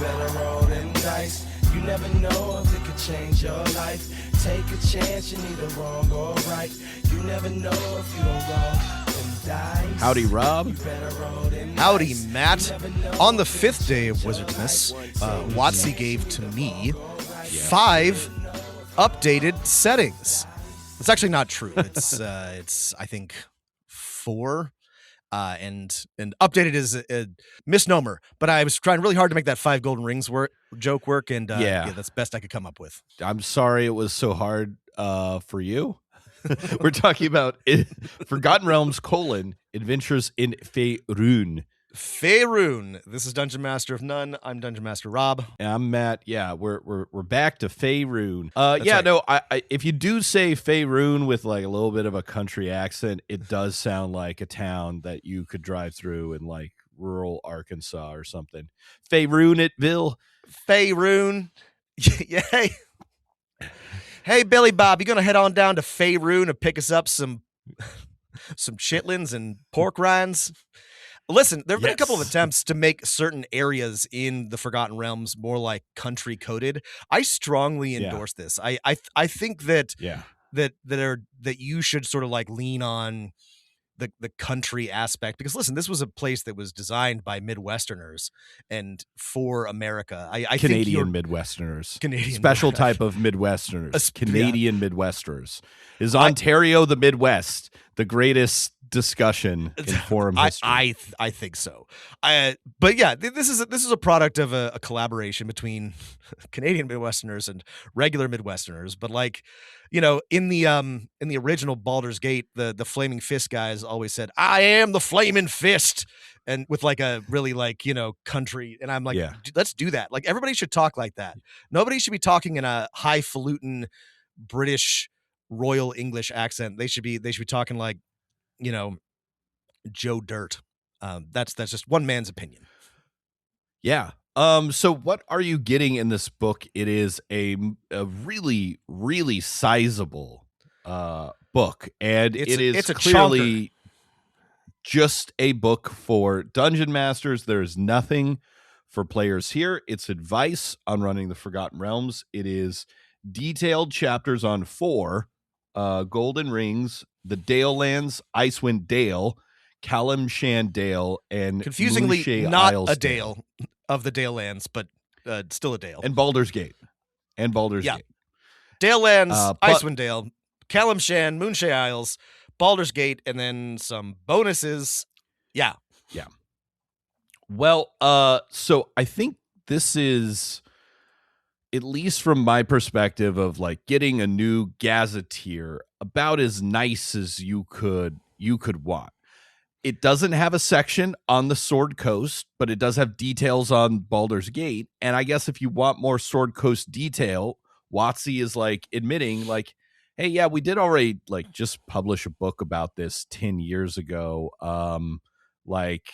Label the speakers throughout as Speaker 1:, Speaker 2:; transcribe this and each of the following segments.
Speaker 1: better roll them dice. You never know if it could change your life. Take a chance, you're neither wrong or right. You never know if you don't roll them dice.
Speaker 2: Howdy, Rob.
Speaker 1: You better roll them
Speaker 3: Howdy,
Speaker 1: dice.
Speaker 3: Matt.
Speaker 1: You never know
Speaker 3: On the
Speaker 1: if
Speaker 3: fifth day of Wizardness, WotC gave to me 5 updated settings. It's actually not true. It's I think 4. And updated is a misnomer, but I was trying really hard to make that 5 golden rings joke work, and yeah, that's best I could come up with.
Speaker 2: I'm sorry it was so hard for you. We're talking about Forgotten Realms: Adventures in Faerûn.
Speaker 3: Faerûn. This is Dungeon Master of None. I'm Dungeon Master Rob.
Speaker 2: And I'm Matt. Yeah, we're back to Faerûn.
Speaker 3: Right.
Speaker 2: No, I if you do say Faerûn with like a little bit of a country accent, it does sound like a town that you could drive through in like rural Arkansas or something. Faerûnitville.
Speaker 3: Faerûn. Yeah. Hey, Billy Bob, you gonna head on down to Faerûn and pick us up some chitlins and pork rinds? Listen, there have been a couple of attempts to make certain areas in the Forgotten Realms more like country coded. I strongly endorse this. I think that that you should sort of like lean on the country aspect, because listen, this was a place that was designed by Midwesterners and for America. I
Speaker 2: Canadian
Speaker 3: think
Speaker 2: Midwesterners.
Speaker 3: Canadian
Speaker 2: special type of Midwesterners. Canadian Midwesterners. Is Ontario the Midwest the greatest discussion in forum history?
Speaker 3: I think so. But yeah, this is a product of a collaboration between Canadian Midwesterners and regular Midwesterners. But like, you know, in the original Baldur's Gate, the Flaming Fist guys always said, "I am the Flaming Fist," and with like a really like, you know, country. And I'm like, let's do that. Like everybody should talk like that. Nobody should be talking in a highfalutin British Royal English accent. They should be talking like, you know, Joe Dirt. That's just one man's opinion.
Speaker 2: Yeah. So what are you getting in this book? It is a really, really sizable book, and it's clearly just a book for dungeon masters. There's nothing for players here. It's advice on running the Forgotten Realms. It is detailed chapters on 4 golden rings, the Dale lands, Icewind Dale, Calimshan Dale, and
Speaker 3: confusingly
Speaker 2: Moonshae
Speaker 3: not
Speaker 2: Isles
Speaker 3: a Dale of the Dale lands, but still a Dale.
Speaker 2: And Baldur's Gate. Gate.
Speaker 3: Dale lands, Icewind Dale, Calimshan, Moonshae Isles, Baldur's Gate, and then some bonuses. Yeah.
Speaker 2: Well, so I think this is, at least from my perspective of like getting a new gazetteer, about as nice as you could want. It doesn't have a section on the Sword Coast, but it does have details on Baldur's Gate. And I guess if you want more Sword Coast detail, WotC is like admitting like, hey, yeah, we did already like just publish a book about this 10 years ago. Like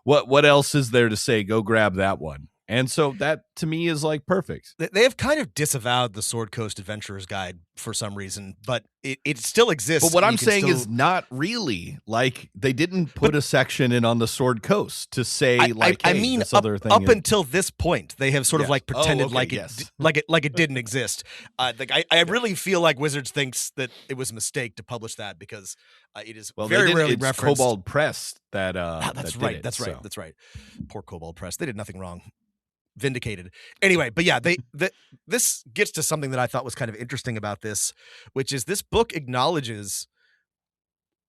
Speaker 2: what else is there to say? Go grab that one. And so that, to me, is like perfect.
Speaker 3: They have kind of disavowed the Sword Coast Adventurer's Guide for some reason, but it still exists.
Speaker 2: But what I'm saying is not really. Like, they didn't put a section in on the Sword Coast to say,
Speaker 3: I mean,
Speaker 2: this other thing
Speaker 3: up until this point, they have sort of like pretended like it didn't exist. Like I really feel like Wizards thinks that it was a mistake to publish that, because it is very rarely referenced.
Speaker 2: Kobold Press that
Speaker 3: that's right. That's right. Poor Kobold Press. They did nothing wrong. Vindicated. Anyway, but yeah, this gets to something that I thought was kind of interesting about this, which is this book acknowledges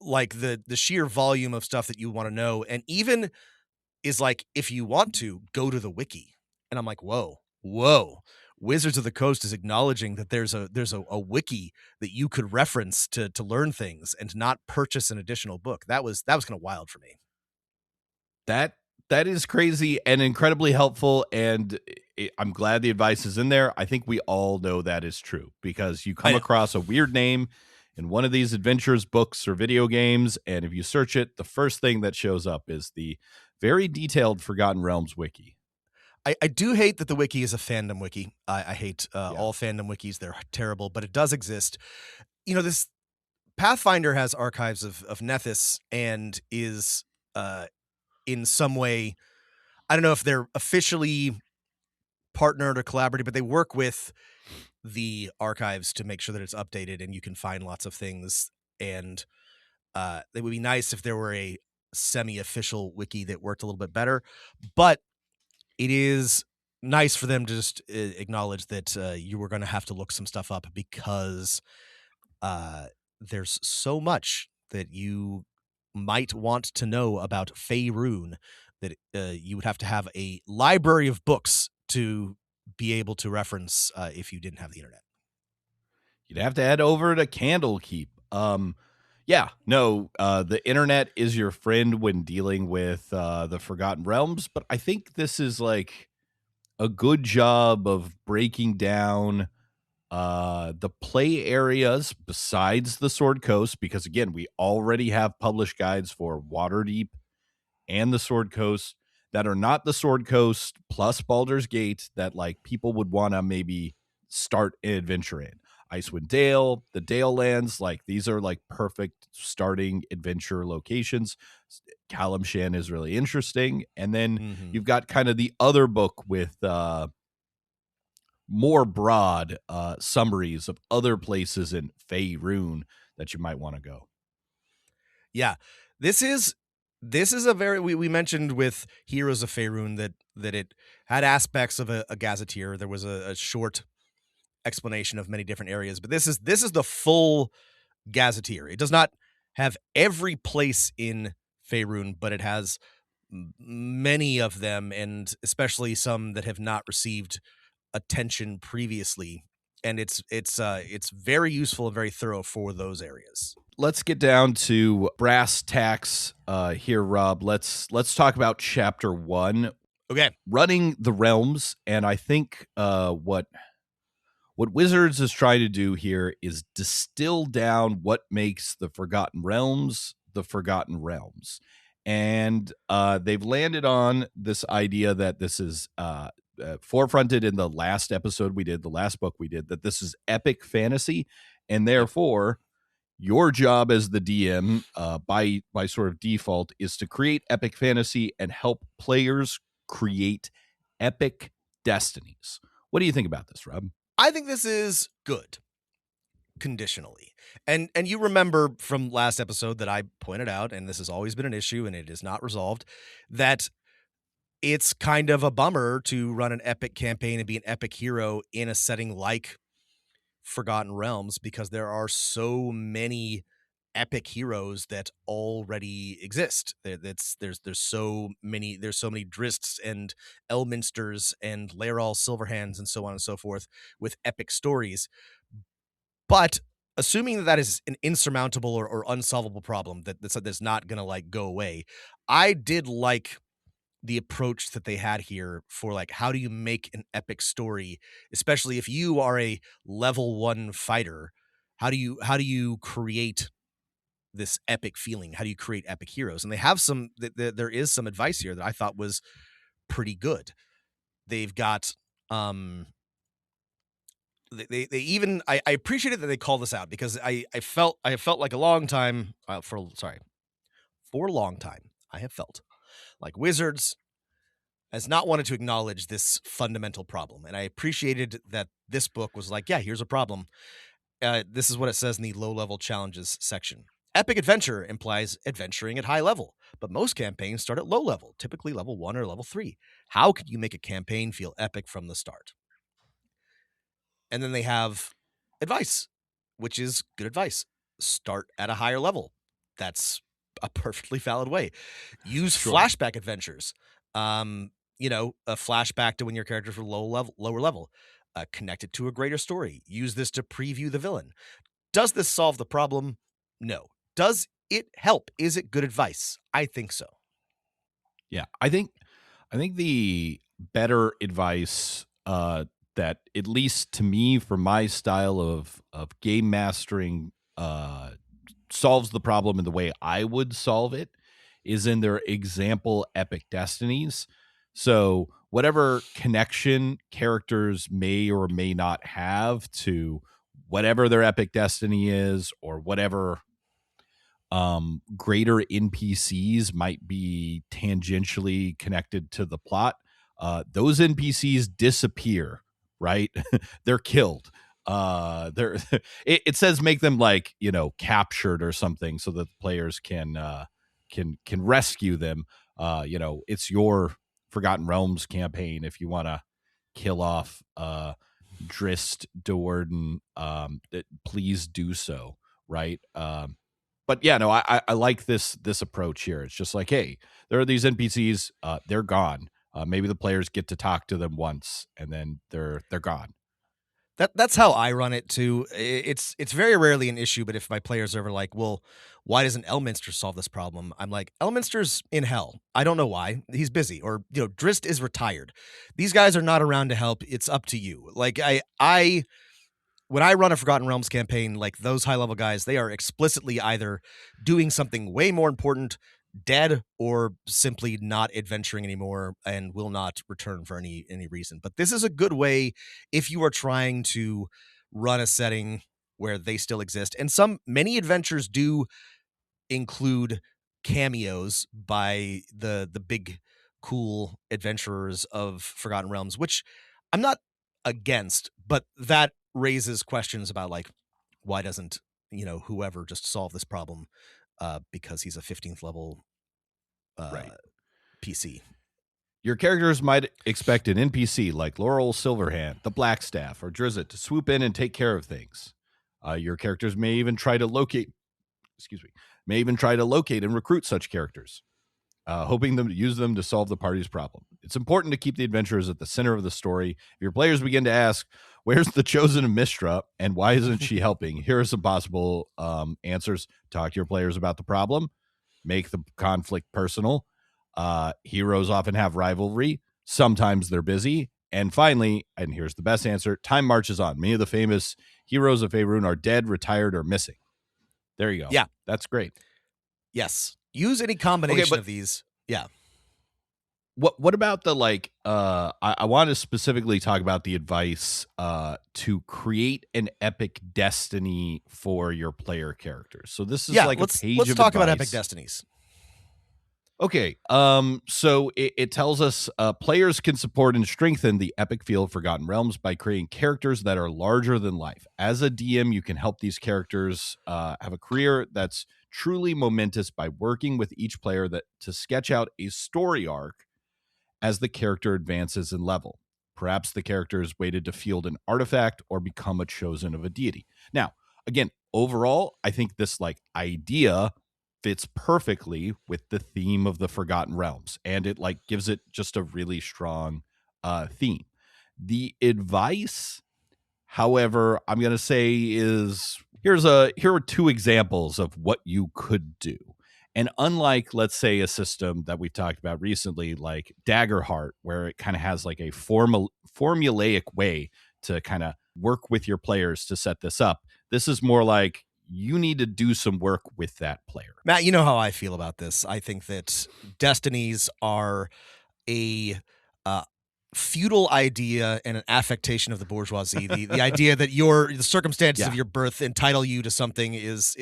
Speaker 3: like the sheer volume of stuff that you want to know, and even is like, if you want to, go to the wiki. And I'm like, whoa. Wizards of the Coast is acknowledging that there's a wiki that you could reference to learn things and not purchase an additional book. That was kind of wild for me.
Speaker 2: That is crazy and incredibly helpful, and I'm glad the advice is in there. I think we all know that is true, because you come across a weird name in one of these adventures books or video games, and if you search it, the first thing that shows up is the very detailed Forgotten Realms wiki.
Speaker 3: I do hate that the wiki is a fandom wiki. I hate all fandom wikis. They're terrible, but it does exist. You know, this Pathfinder has archives of Nethys and is in some way, I don't know if they're officially partnered or collaborated, but they work with the archives to make sure that it's updated and you can find lots of things. And it would be nice if there were a semi-official wiki that worked a little bit better, but it is nice for them to just acknowledge that you were going to have to look some stuff up because there's so much that you might want to know about Faerûn that you would have to have a library of books to be able to reference if you didn't have the internet.
Speaker 2: You'd have to head over to Candlekeep. The internet is your friend when dealing with the Forgotten Realms, but I think this is like a good job of breaking down the play areas besides the Sword Coast, because again, we already have published guides for Waterdeep and the Sword Coast that are not the Sword Coast plus Baldur's Gate that like people would want to maybe start an adventure in. Icewind Dale, the Dale Lands, like these are like perfect starting adventure locations. Calimshan is really interesting. And then you've got kind of the other book with more broad summaries of other places in Faerûn that you might want to go.
Speaker 3: Yeah, this is a very we mentioned with Heroes of Faerûn that it had aspects of a gazetteer. There was a short explanation of many different areas, but this is the full gazetteer. It does not have every place in Faerûn, but it has many of them, and especially some that have not received attention previously. And it's very useful and very thorough for those areas.
Speaker 2: Let's get down to brass tacks here, Rob. Let's talk about chapter 1.
Speaker 3: Okay.
Speaker 2: Running the realms. And I think what Wizards is trying to do here is distill down what makes the Forgotten Realms the Forgotten Realms. And they've landed on this idea that this is forefronted in the last episode we did, the last book we did, that this is epic fantasy. And therefore, your job as the DM by sort of default is to create epic fantasy and help players create epic destinies. What do you think about this, Rob?
Speaker 3: I think this is good, conditionally. And you remember from last episode that I pointed out, and this has always been an issue and it is not resolved, that it's kind of a bummer to run an epic campaign and be an epic hero in a setting like Forgotten Realms, because there are so many epic heroes that already exist. There's so many Drists and Elminsters and Laeral Silverhands and so on and so forth with epic stories. But assuming that is an insurmountable or unsolvable problem that's not gonna like go away, I did like the approach that they had here for like, how do you make an epic story, especially if you are a level 1 fighter? How do you create this epic feeling? How do you create epic heroes? And they have there is some advice here that I thought was pretty good. They've got they even I appreciated that they call this out, because I felt like a long time for a long time I have felt like Wizards has not wanted to acknowledge this fundamental problem. And I appreciated that this book was like, yeah, here's a problem. This is what it says in the low-level challenges section. Epic adventure implies adventuring at high level, but most campaigns start at low level, typically level 1 or level 3. How can you make a campaign feel epic from the start? And then they have advice, which is good advice. Start at a higher level. That's a perfectly valid way. Use flashback adventures. A flashback to when your characters were lower level. Connect it to a greater story. Use this to preview the villain. Does this solve the problem? No. Does it help? Is it good advice? I think so.
Speaker 2: Yeah, I think the better advice that, at least to me, for my style of game mastering, solves the problem in the way I would solve it, is in their example epic destinies. So whatever connection characters may or may not have to whatever their epic destiny is, or whatever greater NPCs might be tangentially connected to the plot, those NPCs disappear, right? They're killed. They're it says make them like, captured or something so that the players can rescue them. It's your Forgotten Realms campaign if you want to kill off Drist Do'Urden, please do so, right? But yeah, no, I like this approach here. It's just like, hey, there are these NPCs, they're gone. Maybe the players get to talk to them once, and then they're gone.
Speaker 3: That's how I run it too. It's very rarely an issue, but if my players are ever like, well, why doesn't Elminster solve this problem? I'm like, Elminster's in hell. I don't know why. He's busy. Or, Drist is retired. These guys are not around to help. It's up to you. Like when I run a Forgotten Realms campaign, like those high level guys, they are explicitly either doing something way more important, dead, or simply not adventuring anymore and will not return for any reason. But this is a good way if you are trying to run a setting where they still exist. And many adventures do include cameos by the big cool adventurers of Forgotten Realms, which I'm not against, but that raises questions about like, why doesn't whoever just solve this problem because he's a 15th level
Speaker 2: Right.
Speaker 3: PC.
Speaker 2: Your characters might expect an NPC like Laurel Silverhand, the Blackstaff, or Drizzt to swoop in and take care of things. Your characters may even try to locate and recruit such characters, hoping to use them to solve the party's problem. It's important to keep the adventurers at the center of the story. If your players begin to ask, where's the chosen Mistra and why isn't she helping? Here are some possible answers. Talk to your players about the problem. Make the conflict personal. Heroes often have rivalry. Sometimes they're busy. And finally, and here's the best answer, time marches on. Many of the famous heroes of Faerûn are dead, retired, or missing. There you go.
Speaker 3: Yeah.
Speaker 2: That's great.
Speaker 3: Yes. Use any combination of these. Yeah.
Speaker 2: What about the I want to specifically talk about the advice to create an epic destiny for your player characters. So this is like a page
Speaker 3: let's
Speaker 2: of
Speaker 3: talk
Speaker 2: advice.
Speaker 3: about epic destinies.
Speaker 2: Okay. So it tells us players can support and strengthen the epic feel of Forgotten Realms by creating characters that are larger than life. As a DM, you can help these characters have a career that's truly momentous by working with each player to sketch out a story arc as the character advances in level. Perhaps the character is weighted to field an artifact or become a chosen of a deity. Now, again, overall, I think this idea fits perfectly with the theme of the Forgotten Realms, and it gives it just a really strong theme. The advice, however, I'm going to say is here are two examples of what you could do. And unlike, let's say, a system that we've talked about recently, like Daggerheart, where it kind of has like a formulaic way to kind of work with your players to set this up, this is more like you need to do some work with that player.
Speaker 3: Matt, you know how I feel about this. I think that destinies are a feudal idea and an affectation of the bourgeoisie. The idea that the circumstances of your birth entitle you to something is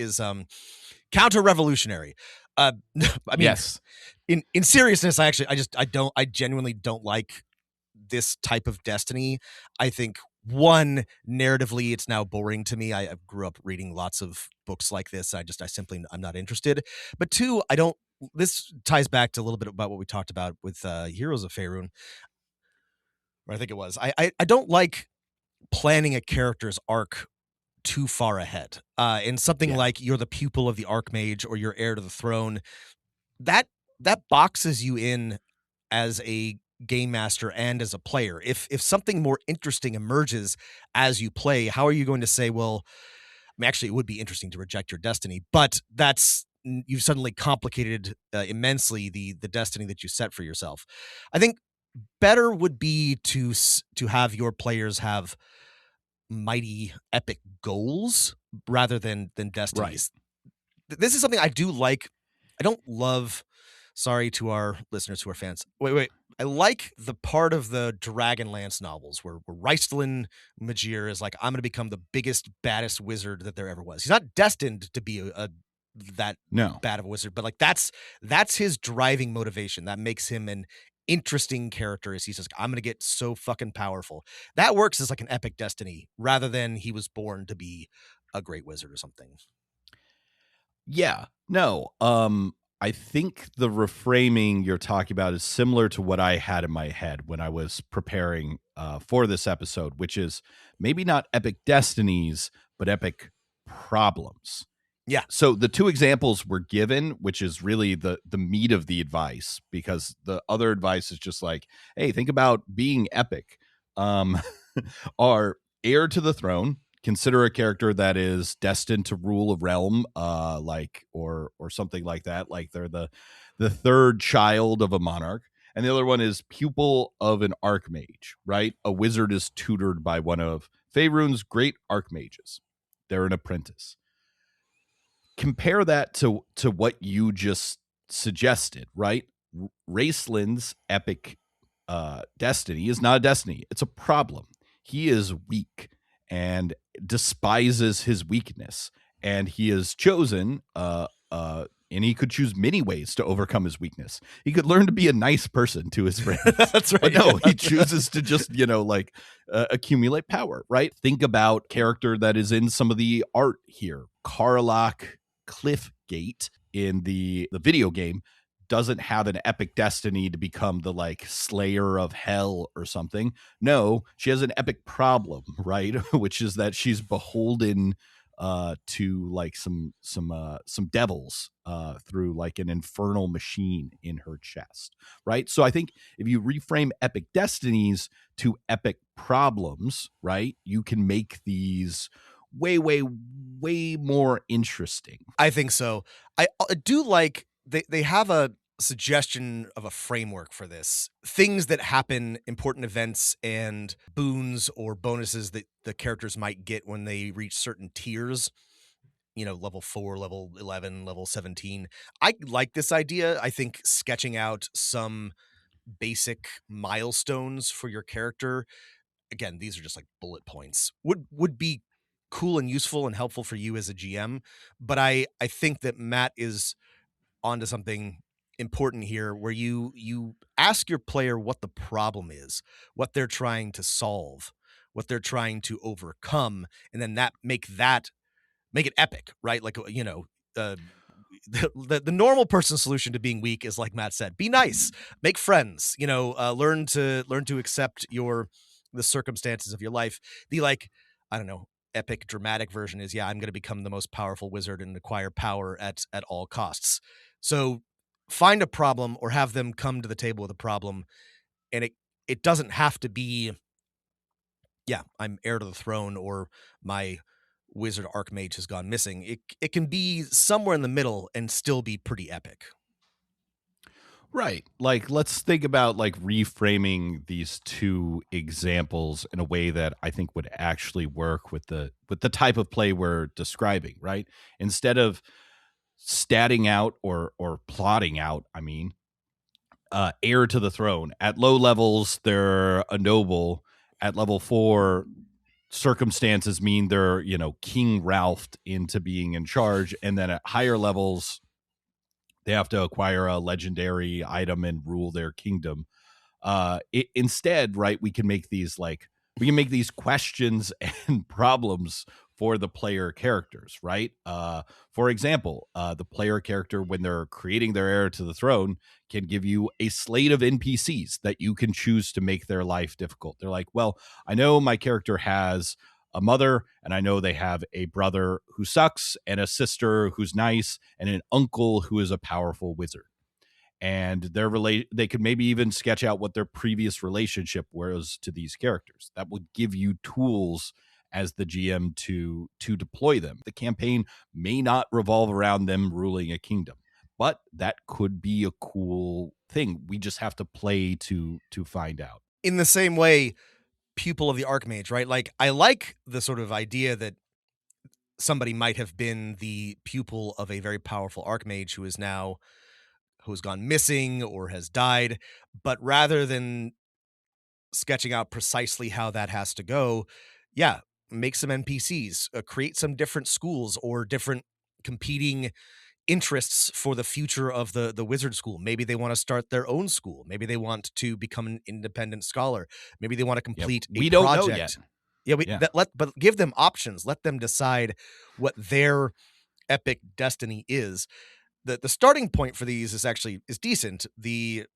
Speaker 3: counter-revolutionary. I mean,
Speaker 2: yes.
Speaker 3: In seriousness, I genuinely don't like this type of destiny. I think narratively, it's now boring to me. I grew up reading lots of books like this. I'm not interested. But two, this ties back to a little bit about what we talked about with Heroes of Faerûn, or I think it was. I don't like planning a character's arc too far ahead. In something like you're the pupil of the Archmage or you're heir to the throne, that boxes you in as a game master and as a player. If something more interesting emerges as you play, how are you going to say, well, I mean, actually, it would be interesting to reject your destiny, but you've suddenly complicated immensely the destiny that you set for yourself. I think better would be to have your players have mighty epic goals rather than destinies. Right. This is something I do like. I don't love, sorry to our listeners who are fans. Wait. I like the part of the Dragonlance novels where Raistlin Majir is like, I'm going to become the biggest, baddest wizard that there ever was. He's not destined to be that bad of a wizard, but that's his driving motivation. That makes him an interesting character as he's just, I'm going to get so fucking powerful. That works as like an epic destiny rather than he was born to be a great wizard or something.
Speaker 2: Yeah. No. I think the reframing you're talking about is similar to what I had in my head when I was preparing for this episode, which is maybe not epic destinies, but epic problems.
Speaker 3: Yeah.
Speaker 2: So the two examples were given, which is really the meat of the advice, because the other advice is just like, hey, think about being epic. Are heir to the throne. Consider a character that is destined to rule a realm, or something like that. Like they're the third child of a monarch. And the other one is pupil of an archmage, right? A wizard is tutored by one of Faerûn's great archmages. They're an apprentice. Compare that to what you just suggested, right? Raceland's epic destiny is not a destiny. It's a problem. He is weak and despises his weakness, and he is chosen and he could choose many ways to overcome his weakness. He could learn to be a nice person to his friends.
Speaker 3: That's right.
Speaker 2: But no, he chooses to just, accumulate power, right? Think about character that is in some of the art here. Karlach Cliffgate in the video game doesn't have an epic destiny to become the like slayer of hell or something. No, she has an epic problem, right? Which is that she's beholden to like some devils through like an infernal machine in her chest, right? So I think if you reframe epic destinies to epic problems, right, you can make these way more interesting.
Speaker 3: I think so. I do like they have a suggestion of a framework for this. Things that happen, important events and boons or bonuses that the characters might get when they reach certain tiers. Level 4, level 11, level 17. I like this idea. I think sketching out some basic milestones for your character, again, these are just like bullet points, would be cool and useful and helpful for you as a GM. But I think that Matt is onto something important here, where you ask your player what the problem is, what they're trying to solve, what they're trying to overcome, and then make it epic, right? Like, the normal person solution to being weak is, like Matt said, be nice, make friends, learn to accept the circumstances of your life. The, like, I don't know, epic dramatic version is, I'm going to become the most powerful wizard and acquire power at all costs. So find a problem or have them come to the table with a problem, and it doesn't have to be, I'm heir to the throne or my wizard archmage has gone missing. It can be somewhere in the middle and still be pretty epic.
Speaker 2: Right. Like, let's think about like reframing these two examples in a way that I think would actually work with the type of play we're describing, right? Instead of statting out or plotting out, heir to the throne. At low levels, they're a noble. At level 4, circumstances mean they're, King Ralphed into being in charge. And then at higher levels, they have to acquire a legendary item and rule their kingdom. Instead, right, we can make these questions and problems for the player characters, right? For example, the player character, when they're creating their heir to the throne, can give you a slate of NPCs that you can choose to make their life difficult. They're like, well, I know my character has a mother, and I know they have a brother who sucks, and a sister who's nice, and an uncle who is a powerful wizard. And they could maybe even sketch out what their previous relationship was to these characters. That would give you tools as the GM to deploy them. The campaign may not revolve around them ruling a kingdom, but that could be a cool thing. We just have to play to find out.
Speaker 3: In the same way, pupil of the archmage, right? Like, I like the sort of idea that somebody might have been the pupil of a very powerful archmage who's gone missing or has died, but rather than sketching out precisely how that has to go, make some NPCs, create some different schools or different competing interests for the future of the wizard school. Maybe they want to start their own school. Maybe they want to become an independent scholar. Maybe they want to complete
Speaker 2: we
Speaker 3: a
Speaker 2: don't
Speaker 3: project.
Speaker 2: know yet.
Speaker 3: Yeah, but give them options. Let them decide what their epic destiny is. The starting point for these is decent. The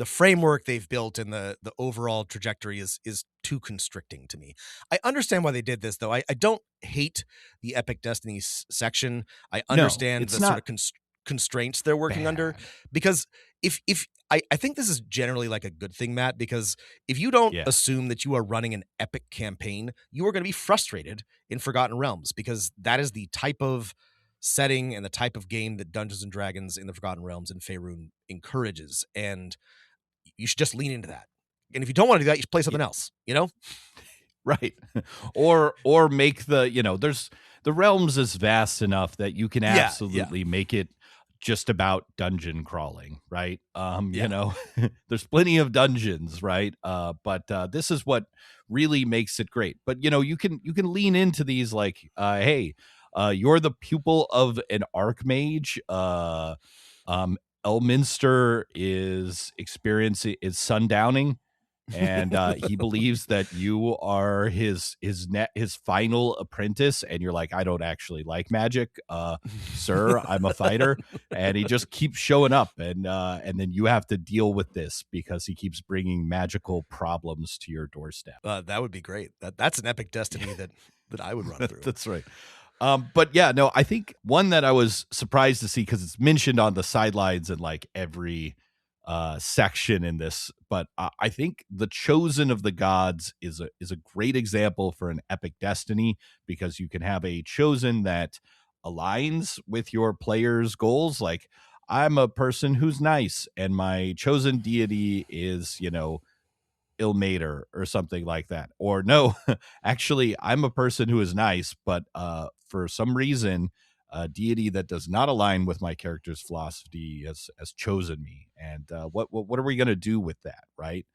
Speaker 3: framework they've built and the overall trajectory is too constricting to me. I understand why they did this, though. I don't hate the epic destiny section. I understand
Speaker 2: it's
Speaker 3: the
Speaker 2: not
Speaker 3: sort of constraints they're working under, because if I think this is generally like a good thing, Matt, because if you don't assume that you are running an epic campaign, you are going to be frustrated in Forgotten Realms, because that is the type of setting and the type of game that Dungeons and Dragons in the Forgotten Realms and Faerûn encourages, and you should just lean into that. And if you don't want to do that, you should play something else,
Speaker 2: Right. or make there's the realms is vast enough that you can absolutely make it just about dungeon crawling, right? There's plenty of dungeons, right? But this is what really makes it great. But you can lean into these like, hey, you're the pupil of an archmage. Elminster is sundowning, and he believes that you are his final apprentice, and you're like, I don't actually like magic, sir, I'm a fighter. And he just keeps showing up, and then you have to deal with this because he keeps bringing magical problems to your doorstep.
Speaker 3: That would be great. That's an epic destiny that I would run through.
Speaker 2: That's right. But yeah, no, I think one that I was surprised to see, because it's mentioned on the sidelines in like every section in this, but I think the Chosen of the Gods is a great example for an epic destiny, because you can have a chosen that aligns with your players' goals. Like, I'm a person who's nice, and my chosen deity is, Ilmater or something like that. Or no, actually, I'm a person who is nice, but for some reason, a deity that does not align with my character's philosophy has chosen me. And what are we going to do with that, right?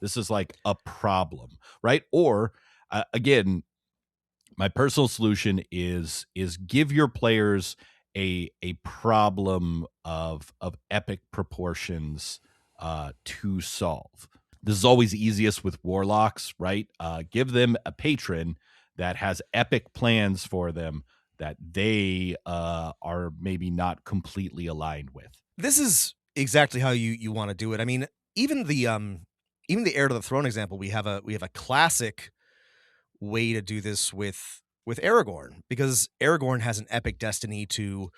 Speaker 2: This is like a problem, right? Or again, my personal solution is give your players a problem of epic proportions to solve. This is always easiest with warlocks, right? Give them a patron that has epic plans for them that they are maybe not completely aligned with.
Speaker 3: This is exactly how you want to do it. I mean, even the Heir to the Throne example, we have a classic way to do this with Aragorn, because Aragorn has an epic destiny to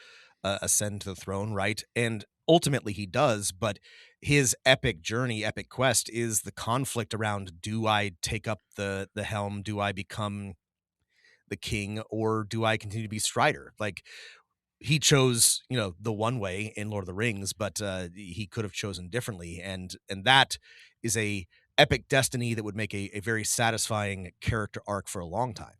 Speaker 3: ascend to the throne, right? And ultimately he does, but his epic journey, epic quest is the conflict around, do I take up the helm? Do I become the king, or do I continue to be Strider? Like, he chose, the one way in Lord of the Rings, but he could have chosen differently. And that is a epic destiny that would make a very satisfying character arc for a long time.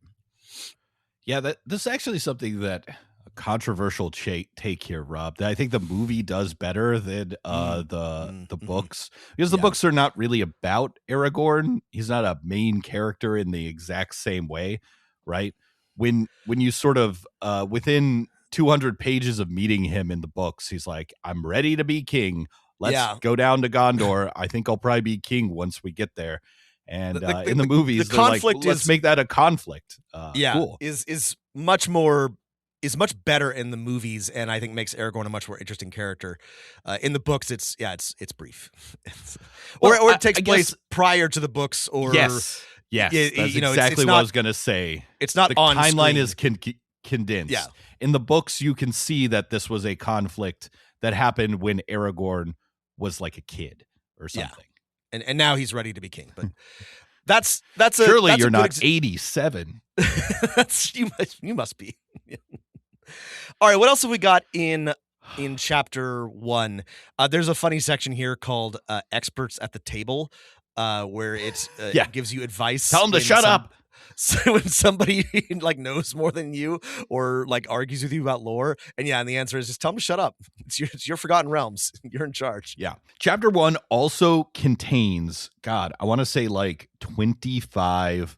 Speaker 2: Yeah, this is actually something that a controversial take here, Rob, that I think the movie does better than the books, because the books are not really about Aragorn. He's not a main character in the exact same way, right? When you sort of within 200 pages of meeting him in the books, he's like, I'm ready to be king. Let's go down to Gondor. I think I'll probably be king once we get there. And in the movies, the conflict like, let's make that a conflict. Cool.
Speaker 3: is much better in the movies, and I think makes Aragorn a much more interesting character. In the books, it's brief, or it takes place prior to the books, or
Speaker 2: yes, that's exactly what I was going to say.
Speaker 3: It's not
Speaker 2: the
Speaker 3: on
Speaker 2: timeline
Speaker 3: screen.
Speaker 2: is condensed.
Speaker 3: Yeah.
Speaker 2: In the books, you can see that this was a conflict that happened when Aragorn was like a kid or something.
Speaker 3: Yeah. And now he's ready to be king. But that's
Speaker 2: surely
Speaker 3: that's
Speaker 2: you're not 87.
Speaker 3: That's you must be. All right, what else have we got in chapter 1? There's a funny section here called experts at the table, where it gives you advice.
Speaker 2: Tell them to shut up.
Speaker 3: So when somebody like knows more than you, or like argues with you about lore, and the answer is just tell them to shut up. It's your Forgotten Realms. You're in charge.
Speaker 2: Yeah. Chapter 1 also contains, God, I want to say like 25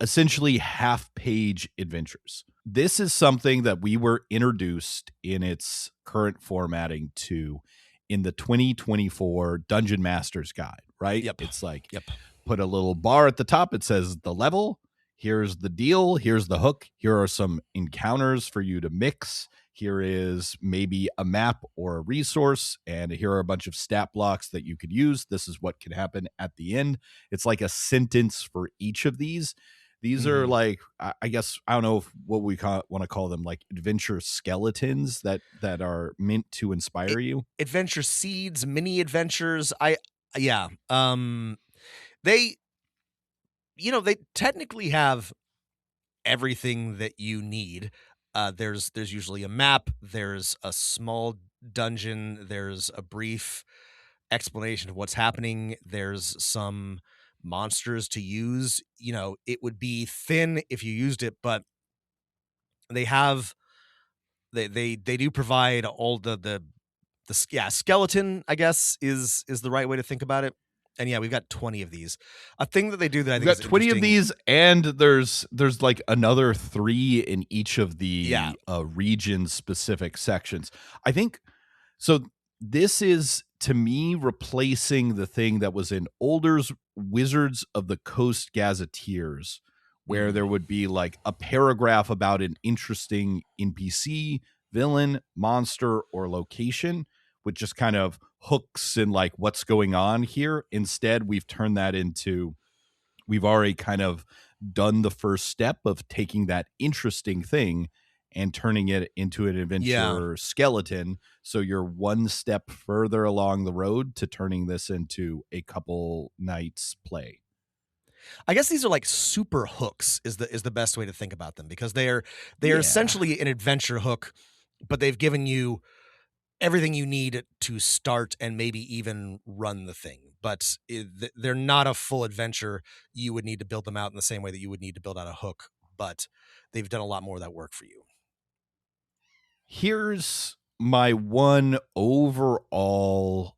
Speaker 2: essentially half-page adventures. this is something that we were introduced in its current formatting to in the 2024 Dungeon Master's Guide, right?
Speaker 3: Yep.
Speaker 2: It's like,
Speaker 3: Yep.
Speaker 2: put a little bar at the top. It says the level. Here's the deal. Here's the hook. Here are some encounters for you to mix. Here is maybe a map or a resource. And here are a bunch of stat blocks that you could use. This is what can happen at the end. It's like a sentence for each of these. These are like, I guess, I don't know what we want to call them, like adventure skeletons that are meant to inspire you.
Speaker 3: Adventure seeds, mini adventures. Yeah. They, they technically have everything that you need. There's usually a map. There's a small dungeon. There's a brief explanation of what's happening. There's some monsters to use. It would be thin if you used it, but they have they do provide all the skeleton, I guess, is the right way to think about it. And yeah, we've got 20 of these. A thing that they do that I
Speaker 2: We've
Speaker 3: think
Speaker 2: got
Speaker 3: is
Speaker 2: 20 of
Speaker 3: interesting-
Speaker 2: these, and there's like another 3 in each of the region specific sections. I think so. This is, to me, replacing the thing that was in older Wizards of the Coast gazetteers, where there would be like a paragraph about an interesting NPC, villain, monster, or location, with just kind of hooks and like what's going on here. Instead, we've turned that into, we've already kind of done the first step of taking that interesting thing and turning it into an adventure skeleton. So you're one step further along the road to turning this into a couple nights play.
Speaker 3: I guess these are like super hooks is the best way to think about them, because they are essentially an adventure hook, but they've given you everything you need to start and maybe even run the thing. But they're not a full adventure. You would need to build them out in the same way that you would need to build out a hook, but they've done a lot more of that work for you.
Speaker 2: Here's my one overall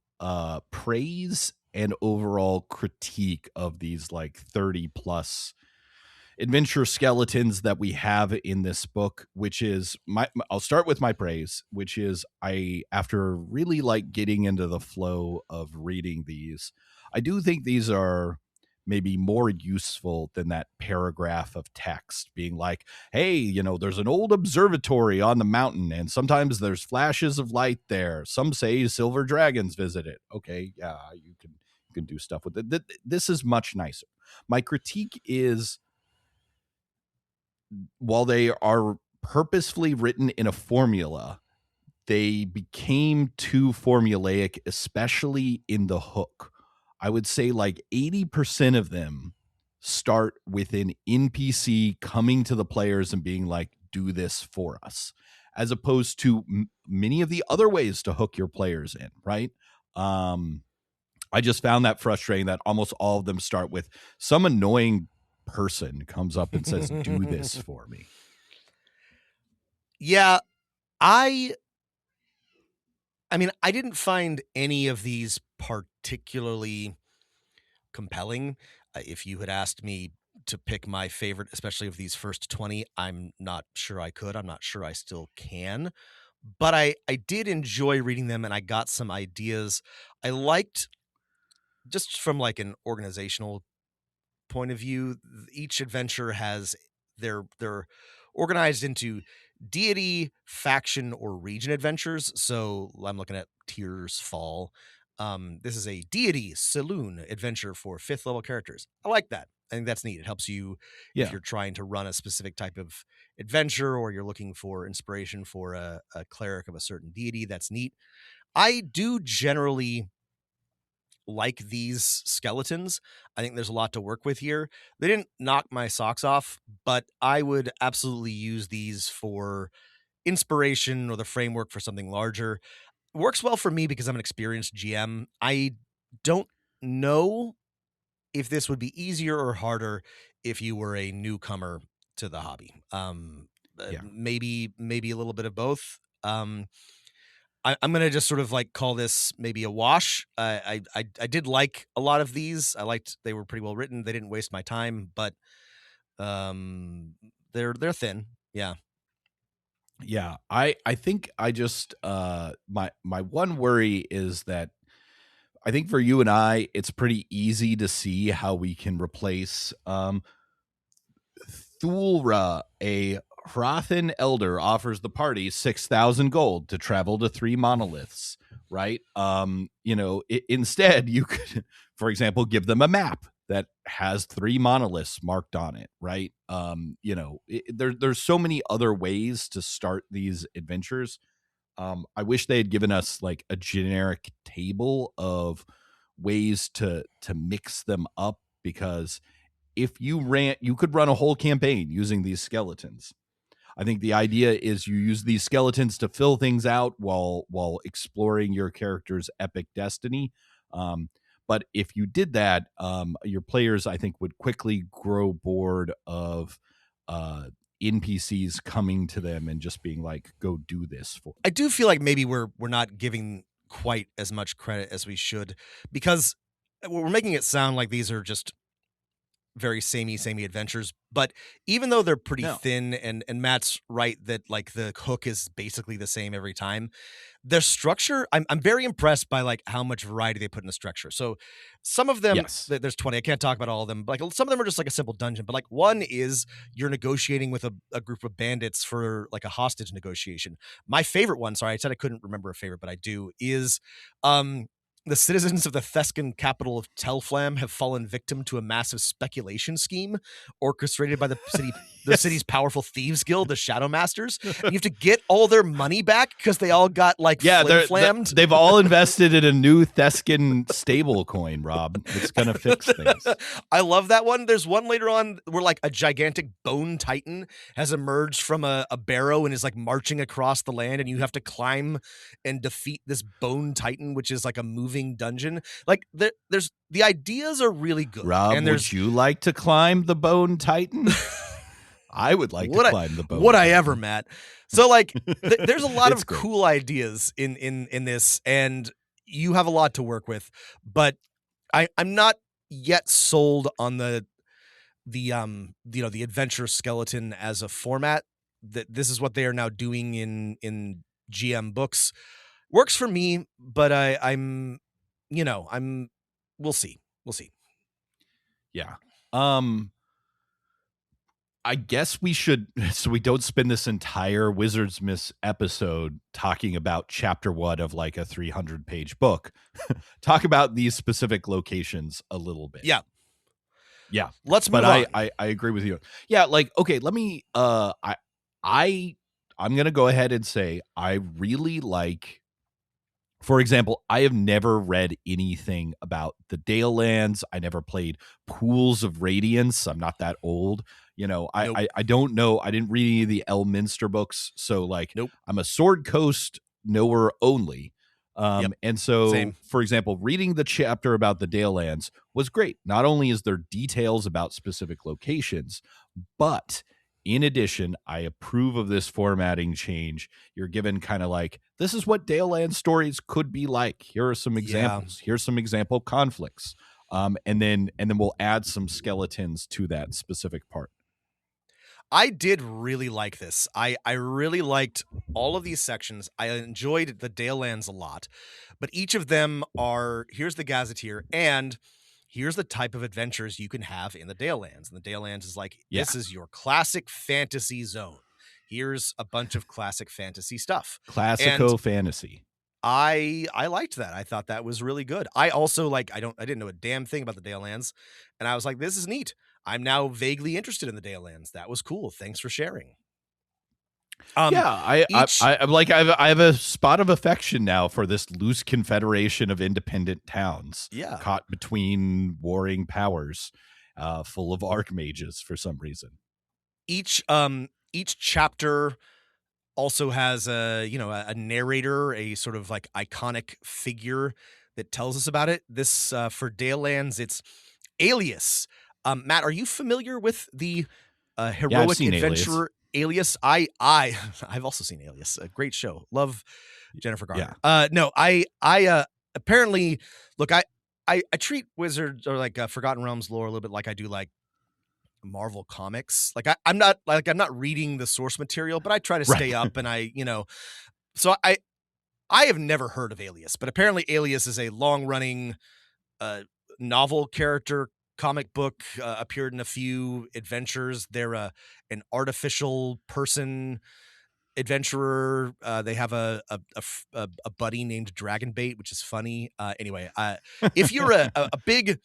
Speaker 2: praise and overall critique of these like 30 plus adventure skeletons that we have in this book, which is I'll start with my praise, which is after really like getting into the flow of reading these, I do think these are maybe more useful than that paragraph of text being like, hey, there's an old observatory on the mountain and sometimes there's flashes of light there. Some say silver dragons visit it. Okay, yeah, you can do stuff with it. This is much nicer. My critique is, while they are purposefully written in a formula, they became too formulaic, especially in the hook. I would say like 80% of them start with an NPC coming to the players and being like, do this for us, as opposed to many of the other ways to hook your players in, right? I just found that frustrating that almost all of them start with some annoying person comes up and says, do this for me.
Speaker 3: Yeah, I mean, I didn't find any of these particularly compelling. If you had asked me to pick my favorite, especially of these first 20, I'm not sure I could. I'm not sure I still can. But I did enjoy reading them, and I got some ideas. I liked, just from like an organizational point of view, each adventure has they're organized into deity, faction, or region adventures. So I'm looking at Tears Fall. This is a deity saloon adventure for 5th level characters. I like that. I think that's neat. It helps you if you're trying to run a specific type of adventure, or you're looking for inspiration for a cleric of a certain deity. That's neat. I do generally like these skeletons. I think there's a lot to work with here. They didn't knock my socks off, but I would absolutely use these for inspiration or the framework for something larger. It works well for me because I'm an experienced GM. I don't know if this would be easier or harder if you were a newcomer to the hobby. Maybe a little bit of both. I'm gonna just sort of like call this maybe a wash. I did like a lot of these. I liked they were pretty well written. They didn't waste my time, but they're thin. Yeah.
Speaker 2: Yeah, I think I just my one worry is that I think for you and I, it's pretty easy to see how we can replace Thulra, a Hrothan elder, offers the party 6,000 gold to travel to 3 monoliths, right? Instead, you could, for example, give them a map that has 3 monoliths marked on it, right? There's so many other ways to start these adventures. I wish they had given us like a generic table of ways to mix them up, because if you could run a whole campaign using these skeletons. I think the idea is you use these skeletons to fill things out while exploring your character's epic destiny. But if you did that, your players, I think, would quickly grow bored of NPCs coming to them and just being like, "Go do this for."
Speaker 3: I do feel like maybe we're not giving quite as much credit as we should, because we're making it sound like these are just very samey adventures. But even though they're pretty
Speaker 2: No.
Speaker 3: thin, and Matt's right that like the hook is basically the same every time, their structure, I'm very impressed by like how much variety they put in the structure. So some of them,
Speaker 2: Yes.
Speaker 3: there's 20, I can't talk about all of them, but like some of them are just like a simple dungeon. But like one is you're negotiating with a group of bandits for like a hostage negotiation. My favorite one, sorry, I said I couldn't remember a favorite, but I do, is the citizens of the Thescan capital of Telflam have fallen victim to a massive speculation scheme orchestrated by the city's powerful thieves guild, the Shadow Masters. And you have to get all their money back because they all got like flim-flammed.
Speaker 2: They've all invested in a new Thescan stable coin, Rob. It's gonna fix things.
Speaker 3: I love that one. There's one later on where like a gigantic bone titan has emerged from a barrow and is like marching across the land, and you have to climb and defeat this bone titan, which is like a moving dungeon. Like there's the ideas are really good.
Speaker 2: Rob,
Speaker 3: and
Speaker 2: would you like to climb the bone titan? I would like to climb the bone.
Speaker 3: Would
Speaker 2: titan.
Speaker 3: I ever, Matt? So like there's a lot of
Speaker 2: good.
Speaker 3: cool ideas in this, and you have a lot to work with, but I'm not yet sold on the adventure skeleton as a format. That this is what they are now doing in GM books. Works for me, but I'm we'll see.
Speaker 2: Yeah. I guess we should, so we don't spend this entire Wizards Miss episode talking about chapter 1 of like a 300-page book. Talk about these specific locations a little bit.
Speaker 3: Yeah.
Speaker 2: Let's
Speaker 3: move on.
Speaker 2: I agree with you. Yeah, like, okay, let me I'm gonna go ahead and say I really like, for example, I have never read anything about the Dale Lands. I never played Pools of Radiance. I'm not that old.
Speaker 3: Nope.
Speaker 2: I don't know. I didn't read any of the Elminster books. So like,
Speaker 3: Nope.
Speaker 2: I'm a Sword Coast knower only.
Speaker 3: Yep.
Speaker 2: And so,
Speaker 3: Same.
Speaker 2: for example, reading the chapter about the Dale Lands was great. Not only is there details about specific locations, but in addition, I approve of this formatting change. You're given kind of like, this is what Dale Land stories could be like. Here are some examples. Here's some example conflicts. And then we'll add some skeletons to that specific part.
Speaker 3: I did really like this. I really liked all of these sections. I enjoyed the Dale Lands a lot, but each of them are, here's the gazetteer, and here's the type of adventures you can have in the Dale Lands. And the Dale Lands is like, this is your classic fantasy zone. Here's a bunch of classic fantasy stuff.
Speaker 2: Classico fantasy.
Speaker 3: I liked that. I thought that was really good. I also I didn't know a damn thing about the Dale Lands, and I was like, this is neat. I'm now vaguely interested in the Dale Lands. That was cool. Thanks for sharing.
Speaker 2: I have a spot of affection now for this loose confederation of independent towns, caught between warring powers, full of archmages for some reason.
Speaker 3: Each chapter also has a narrator, a sort of like iconic figure that tells us about it. This for Dale Lands, it's Alias. Matt, are you familiar with the heroic adventurer Alias? I've also seen Alias. A great show. Love Jennifer Garner.
Speaker 2: Yeah.
Speaker 3: No, I apparently look. I treat Wizards or like Forgotten Realms lore a little bit like I do like Marvel comics. Like I'm not reading the source material, but I try to stay up, and so I have never heard of Alias, but apparently Alias is a long-running novel character comic book, appeared in a few adventures. They're an artificial person adventurer. They have a buddy named Dragonbait, which is funny. Anyway, if you're a big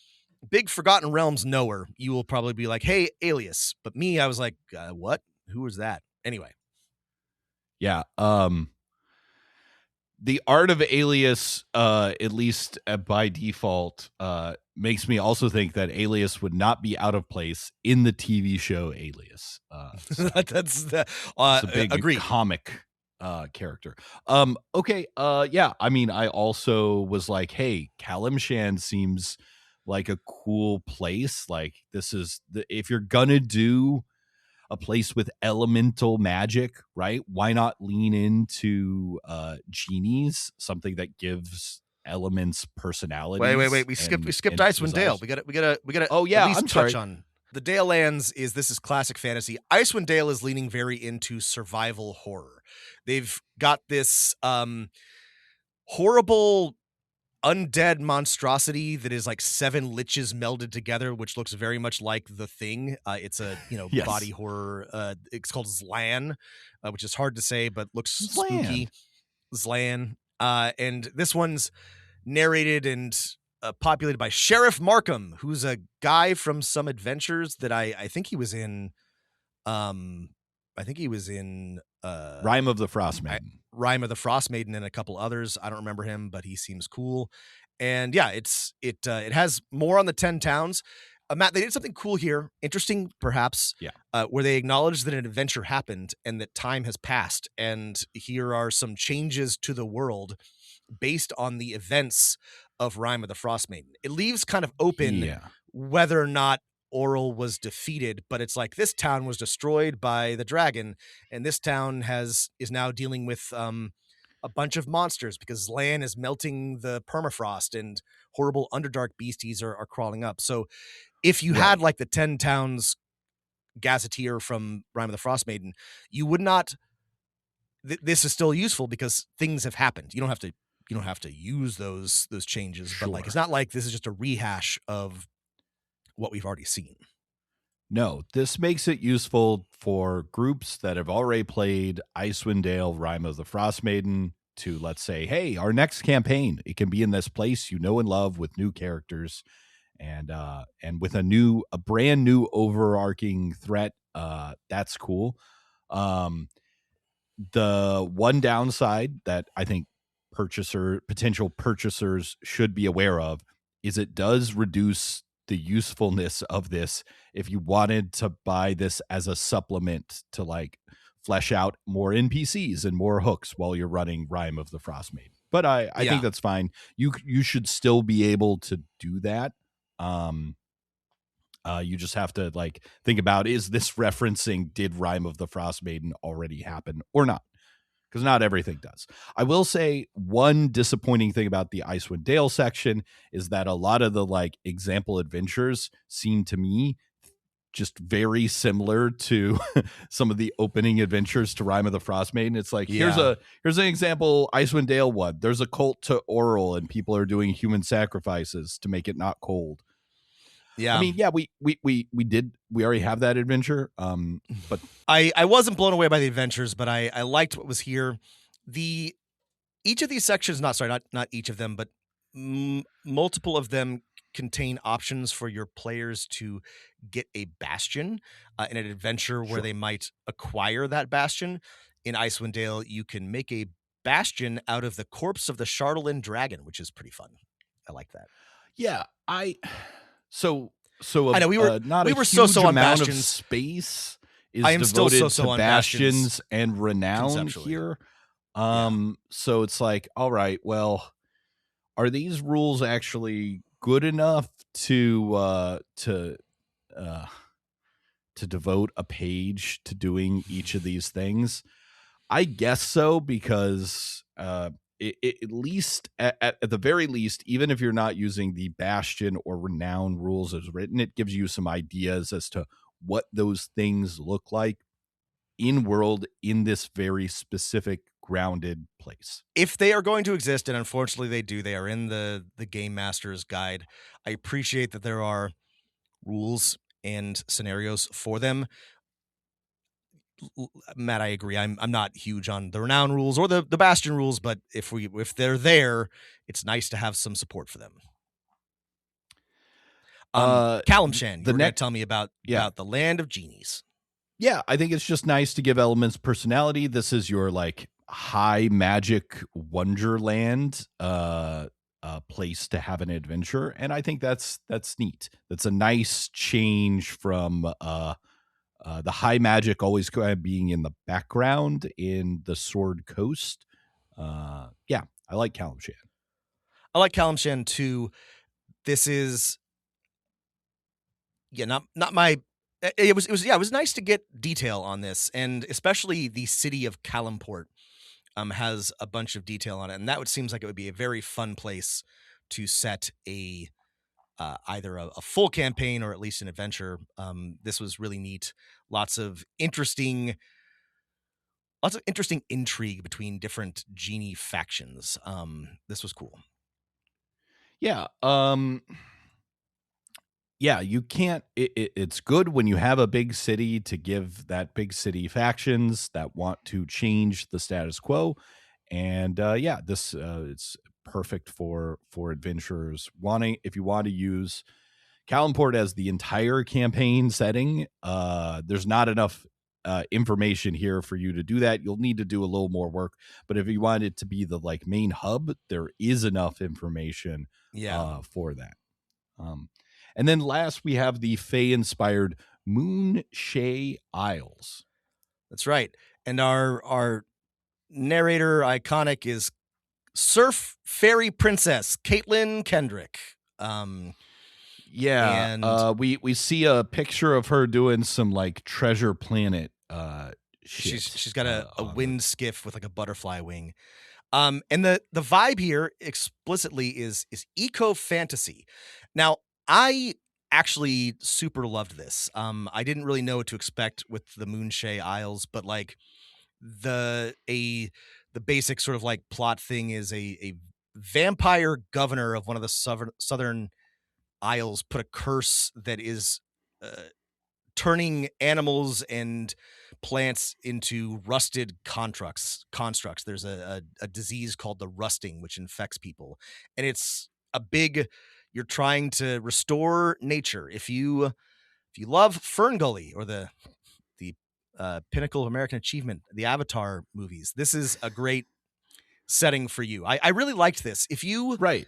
Speaker 3: Forgotten Realms knower, you will probably be like, hey, Alias. But me, I was like, what? Who was that? Anyway.
Speaker 2: Yeah. The art of Alias, at least by default, makes me also think that Alias would not be out of place in the TV show Alias. So
Speaker 3: That's the
Speaker 2: it's a big
Speaker 3: agreed.
Speaker 2: comic character. Okay. Yeah. I mean, I also was like, hey, Kalimshan seems like a cool place. Like, this is if you're gonna do a place with elemental magic, right? Why not lean into genies, something that gives elements personalities?
Speaker 3: Wait. We skipped Icewind Dale. We gotta.
Speaker 2: Oh yeah,
Speaker 3: at least
Speaker 2: I'm
Speaker 3: touch
Speaker 2: sorry.
Speaker 3: on the Dale lands. This is classic fantasy. Icewind Dale is leaning very into survival horror. They've got this horrible undead monstrosity that is like 7 liches melded together, which looks very much like The Thing. It's a
Speaker 2: Yes.
Speaker 3: body horror. It's called Zlan, which is hard to say but looks spooky. Zlan. And this one's narrated and populated by Sheriff Markham, who's a guy from some adventures that I think he was in.
Speaker 2: Rime of the Frost Maiden.
Speaker 3: Rime of the Frost Maiden and a couple others. I don't remember him, but he seems cool. And yeah, it has more on the 10 towns. Matt, they did something cool here, interesting perhaps, where they acknowledged that an adventure happened and that time has passed. And here are some changes to the world based on the events of Rime of the Frost Maiden. It leaves kind of open whether or not Oral was defeated, but it's like this town was destroyed by the dragon, and this town is now dealing with a bunch of monsters because Zlan is melting the permafrost and horrible Underdark beasties are crawling up. So if you had like the 10 towns gazetteer from Rime of the Frost Maiden, you would not. This is still useful because things have happened. You don't have to use those changes, but like it's not like this is just a rehash of what we've already seen.
Speaker 2: No, this makes it useful for groups that have already played Icewind Dale, Rime of the Frost Maiden to, let's say, hey, our next campaign, it can be in this place you know and love with new characters and with a brand new overarching threat. That's cool. The one downside that I think potential purchasers should be aware of is it does reduce the usefulness of this if you wanted to buy this as a supplement to like flesh out more NPCs and more hooks while you're running Rime of the Frost Maiden. But I think that's fine. You should still be able to do that. You just have to like think about, is this referencing, did Rime of the Frost Maiden already happen or not? Because not everything does. I will say one disappointing thing about the Icewind Dale section is that a lot of the like example adventures seem to me just very similar to some of the opening adventures to Rime of the Frost Maiden. It's like, here's an example Icewind Dale one. There's a cult to Oral and people are doing human sacrifices to make it not cold. Yeah. I mean, yeah, we already have that adventure. But
Speaker 3: I wasn't blown away by the adventures, but I liked what was here. Each of these sections, not each of them, but multiple of them contain options for your players to get a bastion in an adventure where they might acquire that bastion. In Icewind Dale, you can make a bastion out of the corpse of the Chardalyn dragon, which is pretty fun. I like that.
Speaker 2: Yeah, So
Speaker 3: I know we were so on
Speaker 2: amount
Speaker 3: bastions.
Speaker 2: Of space is
Speaker 3: I am
Speaker 2: devoted
Speaker 3: still so
Speaker 2: to
Speaker 3: on
Speaker 2: bastions and renown here. So it's like, all right, well, are these rules actually good enough to devote a page to doing each of these things? I guess so, because at least at the very least, even if you're not using the bastion or renown rules as written, it gives you some ideas as to what those things look like in world in this very specific grounded place.
Speaker 3: If they are going to exist, and unfortunately they do, they are in the Game Master's Guide. I appreciate that there are rules and scenarios for them. Matt, I agree. I'm not huge on the Renown rules or the Bastion rules, but if they're there, it's nice to have some support for them. Kalimshan, you were going to tell me about the Land of Genies.
Speaker 2: Yeah, I think it's just nice to give elements personality. This is your like high magic wonderland place to have an adventure, and I think that's neat. That's a nice change from the high magic always kind of being in the background in the Sword Coast. Yeah, I like Kalimshan.
Speaker 3: I like Kalimshan too. This is not my. It was nice to get detail on this, and especially the city of Kalimport has a bunch of detail on it, and that seems like it would be a very fun place to set a either a full campaign or at least an adventure. This was really neat. Lots of interesting intrigue between different genie factions. This was cool.
Speaker 2: Yeah. Yeah, you can't. It's good when you have a big city to give that big city factions that want to change the status quo, and yeah, this it's perfect for adventurers wanting, if you want to use Kalimport as the entire campaign setting. There's not enough information here for you to do that. You'll need to do a little more work, but if you want it to be the like main hub, there is enough information for that. And then last, we have the Fae-inspired Moonshae Isles.
Speaker 3: That's right. And our narrator iconic is Surf Fairy Princess Caitlin Kendrick.
Speaker 2: We see a picture of her doing some like Treasure Planet shit.
Speaker 3: She's got a wind skiff with like a butterfly wing. And the vibe here explicitly is eco fantasy. Now, I actually super loved this. I didn't really know what to expect with the Moonshae Isles, but like the basic sort of like plot thing is a vampire governor of one of the southern isles put a curse that is turning animals and plants into rusted constructs. There's a disease called the rusting, which infects people, and it's a big. You're trying to restore nature. If you love Fern Gully or the pinnacle of American achievement, the Avatar movies, this is a great setting for you. I really liked this. If you
Speaker 2: right.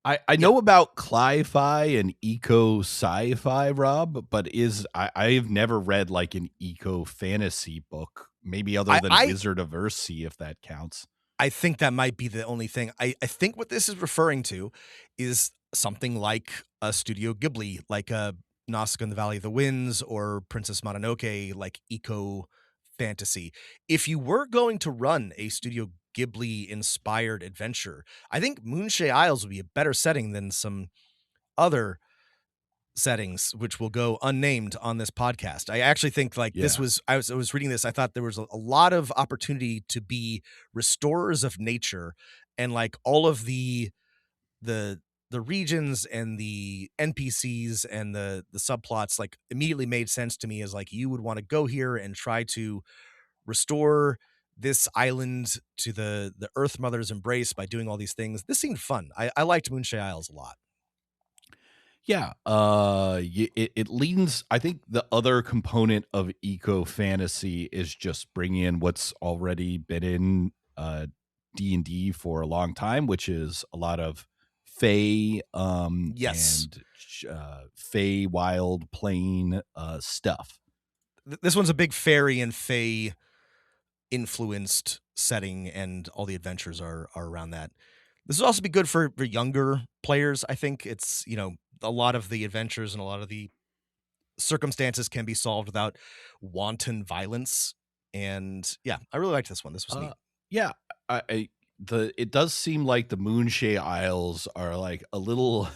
Speaker 2: I know about cli-fi and eco sci-fi, Rob, but I've never read like an eco fantasy book, maybe other than Wizard of Earthsea, if that counts.
Speaker 3: I think that might be the only thing. I think what this is referring to is something like a Studio Ghibli, like a Nausicaa in the Valley of the Winds or Princess Mononoke, like eco fantasy. If you were going to run a Studio Ghibli inspired adventure, I think Moonshae Isles would be a better setting than some other settings, which will go unnamed on this podcast. I actually think like this was, I was reading this. I thought there was a lot of opportunity to be restorers of nature, and like all of the regions and the NPCs and the subplots like immediately made sense to me as like you would want to go here and try to restore this island to the Earth Mother's embrace by doing all these things. This seemed fun. I liked Moonshae Isles a lot.
Speaker 2: Yeah, it leans. I think the other component of eco fantasy is just bringing in what's already been in D&D for a long time, which is a lot of Fae, and Fae wild plain stuff.
Speaker 3: This one's a big fairy and Fae influenced setting, and all the adventures are around that. This will also be good for younger players. I think it's, a lot of the adventures and a lot of the circumstances can be solved without wanton violence. And yeah, I really liked this one. This was neat.
Speaker 2: Yeah, it does seem like the Moonshae Isles are like a little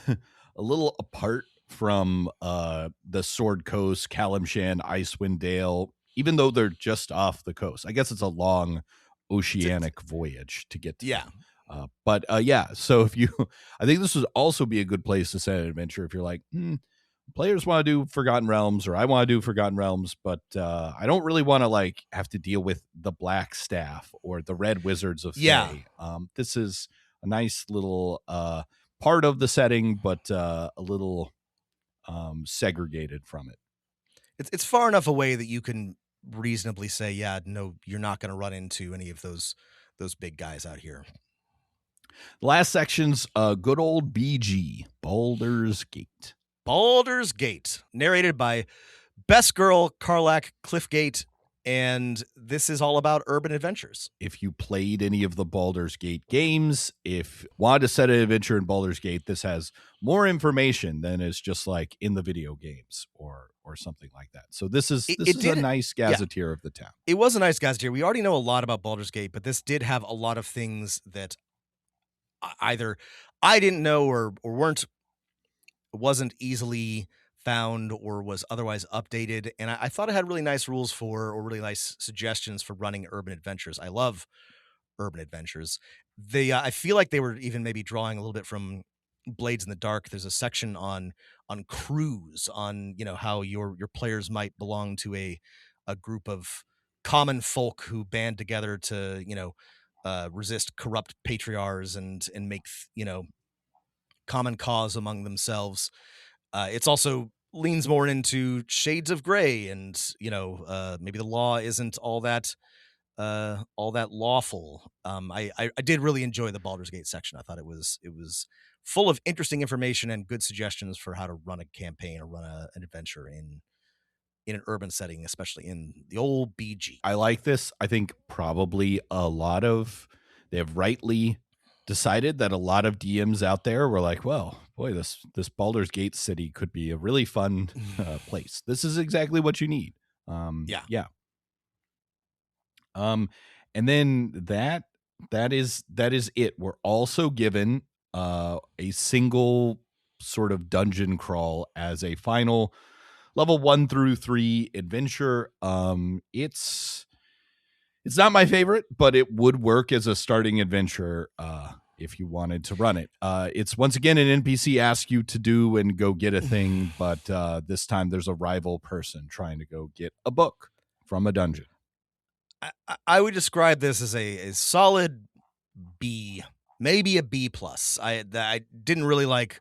Speaker 2: apart from the Sword Coast, Calimshan, Icewind Dale, even though they're just off the coast. I guess it's a long oceanic voyage to get to
Speaker 3: Yeah.
Speaker 2: them. But yeah, so if you, I think this would also be a good place to set an adventure if you're like, players want to do Forgotten Realms, or I want to do Forgotten Realms, but I don't really want to like have to deal with the Black Staff or the Red Wizards of Thay. This is a nice little part of the setting, but a little segregated from it.
Speaker 3: It's far enough away that you can reasonably say, yeah, no, you're not going to run into any of those big guys out here.
Speaker 2: The last section's good old BG, Baldur's Gate.
Speaker 3: Baldur's Gate, narrated by Best Girl Karlak Cliffgate, and this is all about urban adventures.
Speaker 2: If you played any of the Baldur's Gate games, if wanted to set an adventure in Baldur's Gate, this has more information than is just like in the video games or something like that. So this is a nice gazetteer of the town.
Speaker 3: It was a nice gazetteer. We already know a lot about Baldur's Gate, but this did have a lot of things that either I didn't know or wasn't easily found or was otherwise updated. And I thought it had really nice rules for, or really nice suggestions for running urban adventures. I love urban adventures. I feel like they were even maybe drawing a little bit from Blades in the Dark. There's a section on crews, on, you know, how your players might belong to a group of common folk who band together to, you know, resist corrupt patriarchs and make, you know, common cause among themselves. It's also leans more into shades of gray, and, you know, maybe the law isn't all that lawful. I did really enjoy the Baldur's Gate section. I thought it was full of interesting information and good suggestions for how to run a campaign or run an adventure in an urban setting, especially in the old BG.
Speaker 2: I like this. I think probably they have rightly decided that a lot of DMs out there were like, well, boy, this Baldur's Gate city could be a really fun place. This is exactly what you need. Yeah. And then that is it. We're also given a single sort of dungeon crawl as a final level 1 through 3 adventure. It's not my favorite, but it would work as a starting adventure if you wanted to run it. It's once again an NPC asks you to do and go get a thing, but this time there's a rival person trying to go get a book from a dungeon.
Speaker 3: I would describe this as a solid B, maybe a B plus. I didn't really like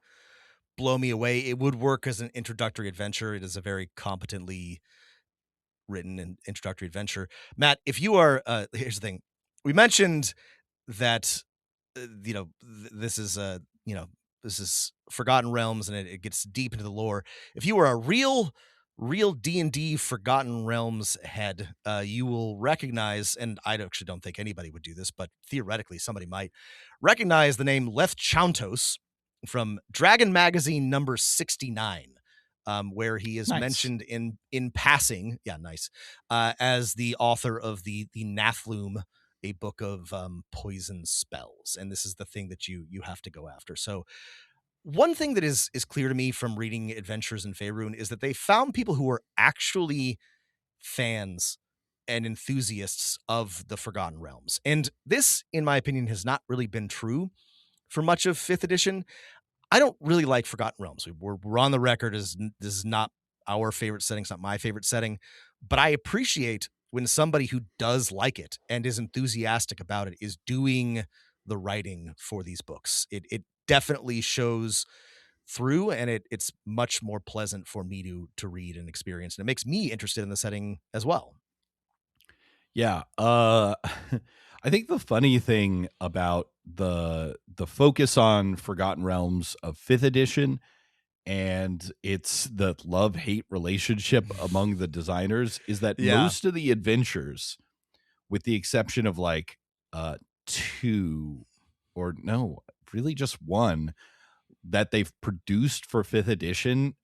Speaker 3: blow me away. It would work as an introductory adventure. It is a very competently written and introductory adventure. Matt, if you are, here's the thing. We mentioned that, you know, this is Forgotten Realms, and it gets deep into the lore. If you are a real D&D Forgotten Realms head, you will recognize, and I actually don't think anybody would do this, but theoretically somebody might recognize the name Leth Chantos from Dragon Magazine number 69, where he is mentioned in passing, as the author of the Nathloom, a book of poison spells, and this is the thing that you have to go after. So one thing that is clear to me from reading Adventures in Faerûn is that they found people who were actually fans and enthusiasts of the Forgotten Realms. And this, in my opinion, has not really been true for much of 5th edition. I don't really like Forgotten Realms. We're on the record as this is not our favorite setting. It's not my favorite setting. But I appreciate when somebody who does like it and is enthusiastic about it is doing the writing for these books. It definitely shows through, and it's much more pleasant for me to read and experience, and it makes me interested in the setting as well.
Speaker 2: Yeah. I think the funny thing about the focus on Forgotten Realms of 5th edition, and it's the love-hate relationship among the designers, is that most of the adventures, with the exception of like 2 or no, really just 1, that they've produced for 5th edition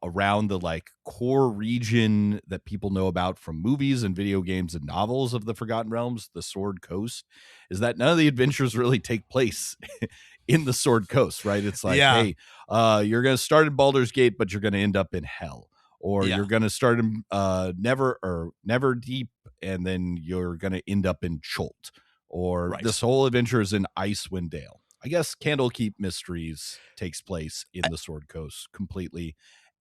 Speaker 2: around the like core region that people know about from movies and video games and novels of the Forgotten Realms, the Sword Coast, is that none of the adventures really take place in the Sword Coast, right? It's like,
Speaker 3: Yeah.
Speaker 2: hey, you're going to start in Baldur's Gate, but you're going to end up in hell. Or
Speaker 3: Yeah.
Speaker 2: you're going to start in Never Deep, and then you're going to end up in Cholt. Or
Speaker 3: Right.
Speaker 2: this whole adventure is in Icewind Dale. I guess Candlekeep Mysteries takes place in the Sword Coast completely,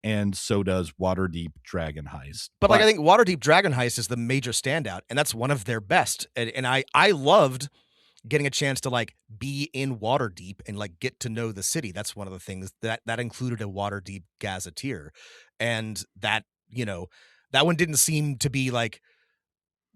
Speaker 2: and so does Waterdeep Dragon Heist.
Speaker 3: But like I think Waterdeep Dragon Heist is the major standout, and that's one of their best. And I loved getting a chance to like be in Waterdeep and like get to know the city. That's one of the things that included a Waterdeep gazetteer, and that, you know, that one didn't seem to be like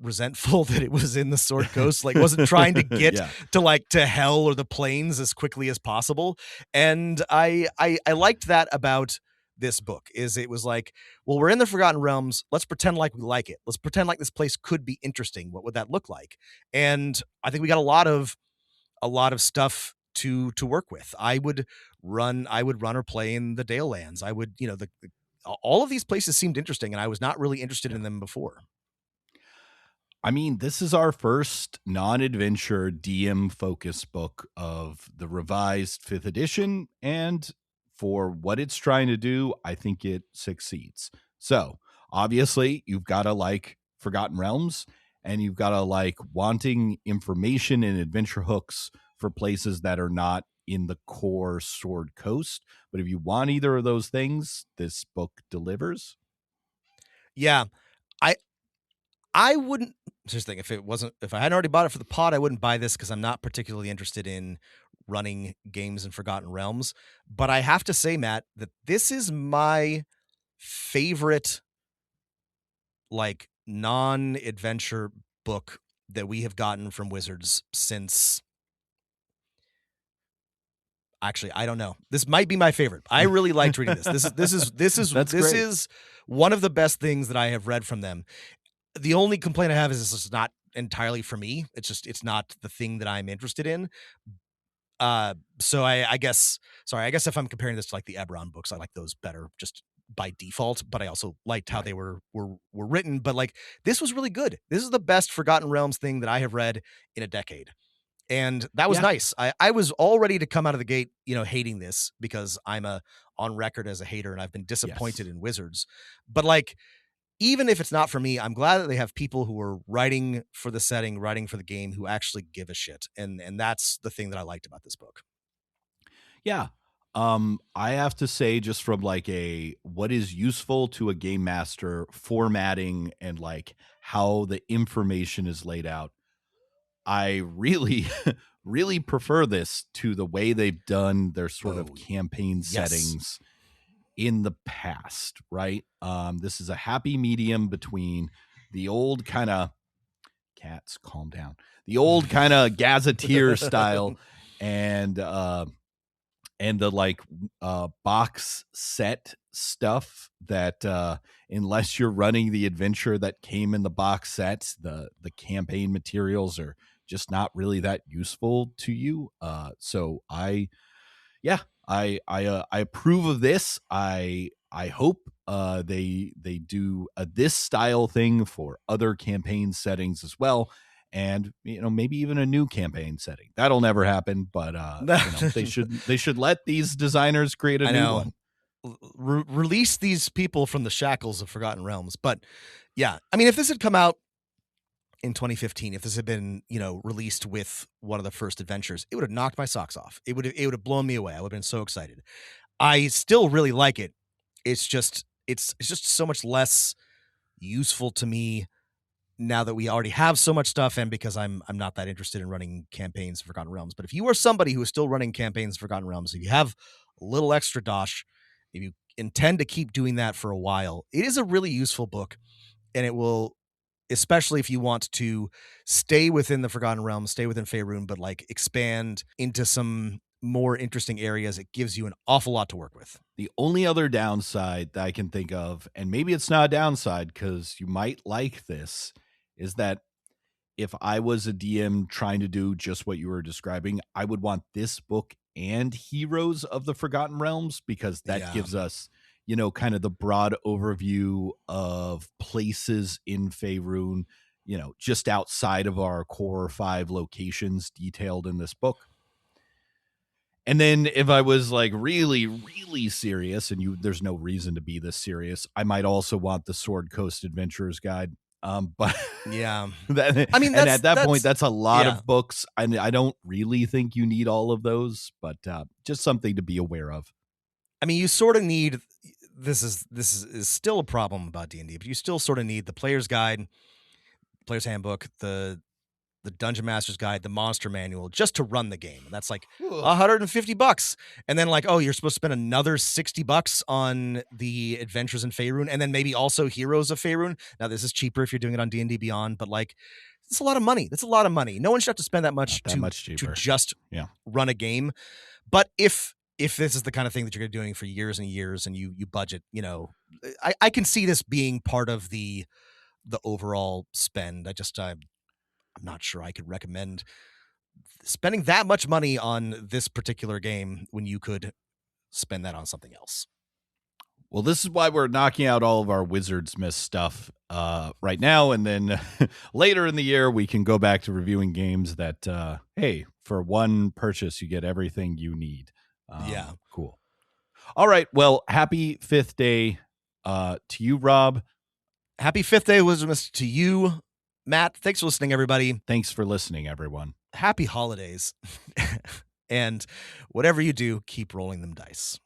Speaker 3: resentful that it was in the Sword Coast, like wasn't trying to get to hell or the plains as quickly as possible. And I liked that about this book. Is it was like, well, we're in the Forgotten Realms, let's pretend like we like it, let's pretend like this place could be interesting. What would that look like? And I think we got a lot of stuff to work with. I would run or play in the Dale Lands. I would, you know, all of these places seemed interesting, and I was not really interested in them before.
Speaker 2: I mean, this is our first non-adventure DM focus book of the revised 5th edition, and for what it's trying to do, I think it succeeds. So, obviously, you've got to like Forgotten Realms, and you've got to like wanting information and adventure hooks for places that are not in the core Sword Coast. But if you want either of those things, this book delivers.
Speaker 3: Yeah. I wouldn't just think if I hadn't already bought it for the pod, I wouldn't buy this because I'm not particularly interested in running games in Forgotten Realms. But I have to say, Matt, that this is my favorite like non-adventure book that we have gotten from Wizards since. Actually, I don't know. This might be my favorite. I really liked reading this. This is one of the best things that I have read from them. The only complaint I have is this is not entirely for me. It's not the thing that I'm interested in. So I guess if I'm comparing this to like the Eberron books, I like those better just by default, but I also liked how they were written. But like, this was really good. This is the best Forgotten Realms thing that I have read in a decade. And that was nice. I was all ready to come out of the gate, you know, hating this because I'm on record as a hater, and I've been disappointed in Wizards. But like, even if it's not for me, I'm glad that they have people who are writing for the setting, writing for the game, who actually give a shit. And that's the thing that I liked about this book.
Speaker 2: Yeah. I have to say, just from like what is useful to a game master formatting and like how the information is laid out, I really, really prefer this to the way they've done their sort of campaign settings in the past, right? This is a happy medium between the old kind of cats, calm down, the old kind of gazetteer style and the like box set stuff that unless you're running the adventure that came in the box set, the campaign materials are just not really that useful to you. So I approve of this. I hope they do this style thing for other campaign settings as well, and you know, maybe even a new campaign setting. That'll never happen, but you know, they should let these designers create a new one.
Speaker 3: Release these people from the shackles of Forgotten Realms. But yeah, I mean, if this had come out in 2015, if this had been, you know, released with one of the first adventures, it would have knocked my socks off. It would have blown me away. I would have been so excited. I still really like it. It's just so much less useful to me now that we already have so much stuff, and because I'm not that interested in running campaigns for Forgotten Realms. But if you are somebody who is still running campaigns for Forgotten Realms, if you have a little extra dosh, if you intend to keep doing that for a while, it is a really useful book, and it will, especially if you want to stay within the Forgotten Realms, stay within Faerûn, but like expand into some more interesting areas. It gives you an awful lot to work with.
Speaker 2: The only other downside that I can think of, and maybe it's not a downside because you might like this, is that if I was a DM trying to do just what you were describing, I would want this book and Heroes of the Forgotten Realms, because that
Speaker 3: Yeah.
Speaker 2: gives us, you know, kind of the broad overview of places in Faerûn, you know, just outside of our core 5 locations detailed in this book. And then if I was like really, really serious, and there's no reason to be this serious, I might also want the Sword Coast Adventurer's Guide. But
Speaker 3: Yeah.
Speaker 2: I mean, at that point, that's a lot of books. And I don't really think you need all of those, but just something to be aware of.
Speaker 3: I mean, you sort of need, this is still a problem about D&D, but you still sort of need the player's guide, player's handbook, the Dungeon Master's Guide, the Monster Manual, just to run the game. And that's like $150. And then like, oh, you're supposed to spend another $60 on the Adventures in Faerûn, and then maybe also Heroes of Faerûn. Now, this is cheaper if you're doing it on D&D Beyond, but like, it's a lot of money. That's a lot of money. No one should have to spend that much to just run a game. But if this is the kind of thing that you're doing for years and years, and you budget, you know, I can see this being part of the overall spend. I'm not sure I could recommend spending that much money on this particular game when you could spend that on something else.
Speaker 2: Well, this is why we're knocking out all of our Wizards Miss stuff right now. And then later in the year, we can go back to reviewing games that, hey, for one purchase, you get everything you need.
Speaker 3: Yeah.
Speaker 2: Cool. All right. Well, happy 5th day to you, Rob.
Speaker 3: Happy 5th day, Wizards Miss, to you, Matt. Thanks for listening, everybody.
Speaker 2: Thanks for listening, everyone.
Speaker 3: Happy holidays. And whatever you do, keep rolling them dice.